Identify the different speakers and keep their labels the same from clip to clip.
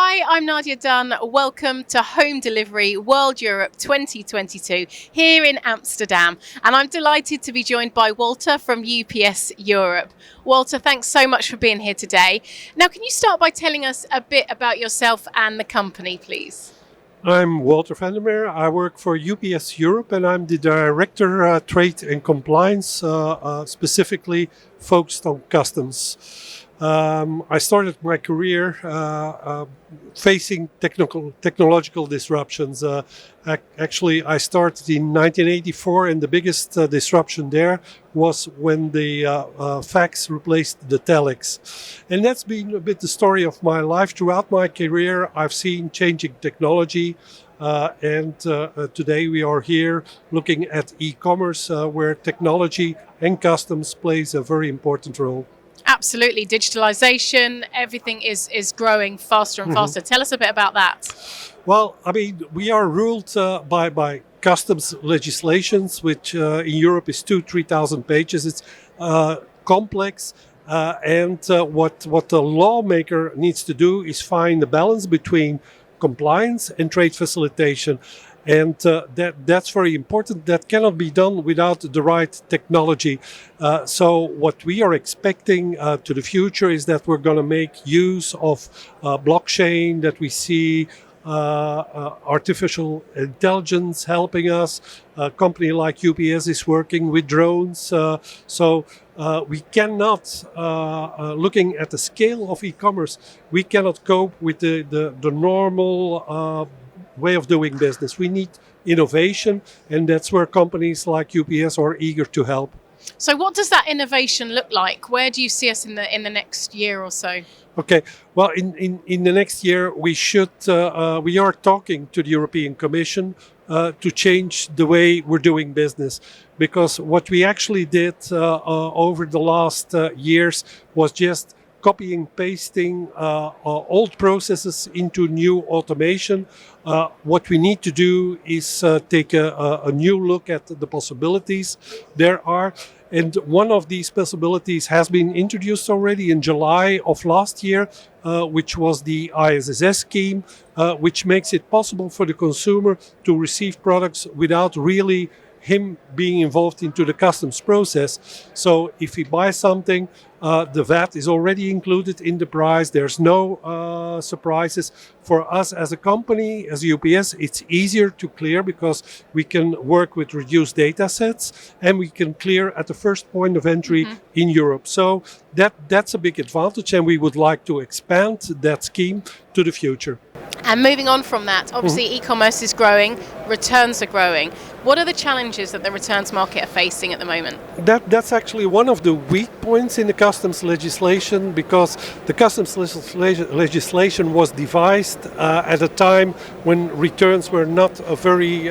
Speaker 1: Hi, I'm Nadia Dunn. Welcome to Home Delivery World Europe 2022 here in Amsterdam. And I'm delighted to be joined by Walter from UPS Europe. Walter, thanks so much for being here today. Now, can you start by telling us a bit about yourself and the company, please?
Speaker 2: I'm Walter van der Meer. I work for UPS Europe and I'm the Director Trade and Compliance, specifically focused on customs. I started my career facing technological disruptions. Actually, I started in 1984 and the biggest disruption there was when the fax replaced the telex. And that's been a bit the story of my life. Throughout my career, I've seen changing technology. And today we are here looking at e-commerce, where technology and customs plays a very important role.
Speaker 1: Absolutely. Digitalisation, everything is growing faster and faster. Tell us a bit about that.
Speaker 2: Well, I mean, we are ruled by customs legislations, which in Europe is 3,000 pages. It's complex. And what the lawmaker needs to do is find the balance between compliance and trade facilitation. And that's very important. That cannot be done without the right technology. So what we are expecting to the future is that we're going to make use of blockchain, that we see artificial intelligence helping us. A company like UPS is working with drones. So we cannot, looking at the scale of e-commerce, we cannot cope with the normal way of doing business. We need innovation, and that's where companies like UPS are eager to help.
Speaker 1: So what does that innovation look like? Where do you see us in the next year or so?
Speaker 2: Okay, well, in the next year, we are talking to the European Commission to change the way we're doing business. Because what we actually did over the last years was just copying, pasting old processes into new automation. What we need to do is take a new look at the possibilities there are. And one of these possibilities has been introduced already in July of last year, which was the ISSS scheme, which makes it possible for the consumer to receive products without really him being involved into the customs process. So if he buys something, the VAT is already included in the price. There's no surprises. For us as a company, as UPS, it's easier to clear because we can work with reduced data sets and we can clear at the first point of entry in Europe. So that's a big advantage, and we would like to expand that scheme to the future.
Speaker 1: And moving on from that, obviously e-commerce is growing, returns are growing. What are the challenges that the returns market are facing at the moment?
Speaker 2: That's actually one of the weak points in the customs legislation, because the customs legislation was devised at a time when returns were not a very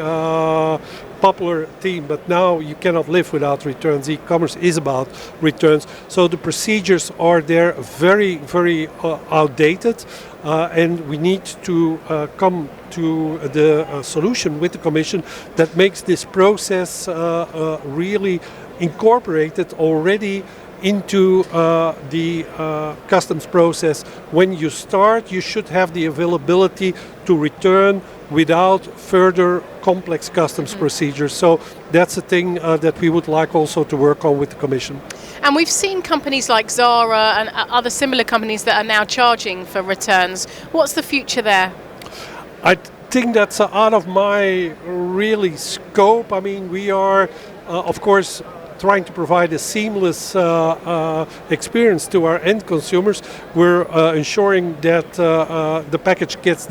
Speaker 2: popular theme, but now you cannot live without returns. E-commerce is about returns. So the procedures are there very, very outdated, and we need to come to the solution with the Commission that makes this process really incorporated already into the customs process. When you start, you should have the availability to return without further complex customs procedures. So that's a thing that we would like also to work on with the Commission.
Speaker 1: And we've seen companies like Zara and other similar companies that are now charging for returns. What's the future there?
Speaker 2: I think that's out of my really scope. I mean, we are, of course, trying to provide a seamless experience to our end consumers. We're ensuring that the package gets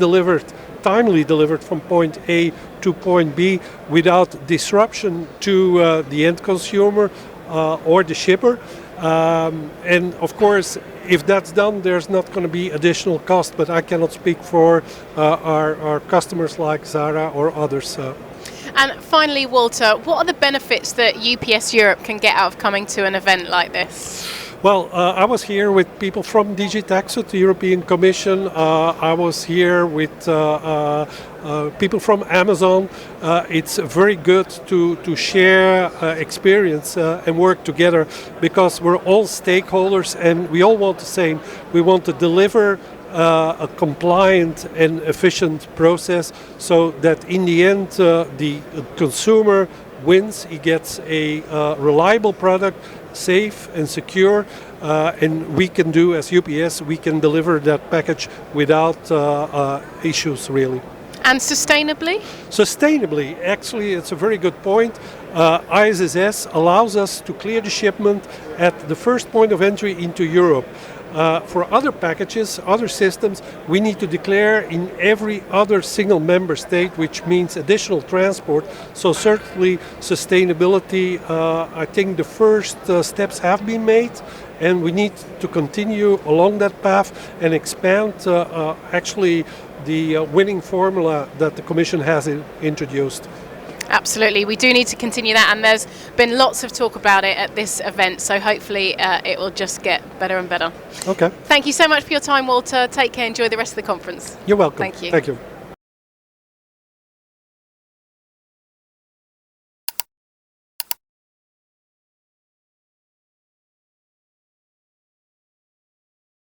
Speaker 2: timely delivered from point A to point B without disruption to the end consumer or the shipper. And of course, if that's done, there's not going to be additional cost, but I cannot speak for our customers like Zara or others.
Speaker 1: And finally, Walter, what are the benefits that UPS Europe can get out of coming to an event like this?
Speaker 2: Well, I was here with people from Digitalisation, the European Commission. I was here with people from Amazon. It's very good to share experience and work together, because we're all stakeholders and we all want the same. We want to deliver a compliant and efficient process, so that in the end the consumer wins. He gets a reliable product, safe and secure, and we can do, as UPS, we can deliver that package without issues really.
Speaker 1: And sustainably?
Speaker 2: Sustainably, actually, it's a very good point. ISSS allows us to clear the shipment at the first point of entry into Europe. For other packages, other systems, we need to declare in every other single member state, which means additional transport. So certainly sustainability, I think the first steps have been made, and we need to continue along that path and expand actually the winning formula that the Commission has introduced.
Speaker 1: Absolutely, we do need to continue that, and there's been lots of talk about it at this event, so hopefully it will just get better and better.
Speaker 2: Okay.
Speaker 1: Thank you so much for your time, Walter. Take care, enjoy the rest of the conference.
Speaker 2: You're welcome.
Speaker 1: Thank you.
Speaker 2: Thank you.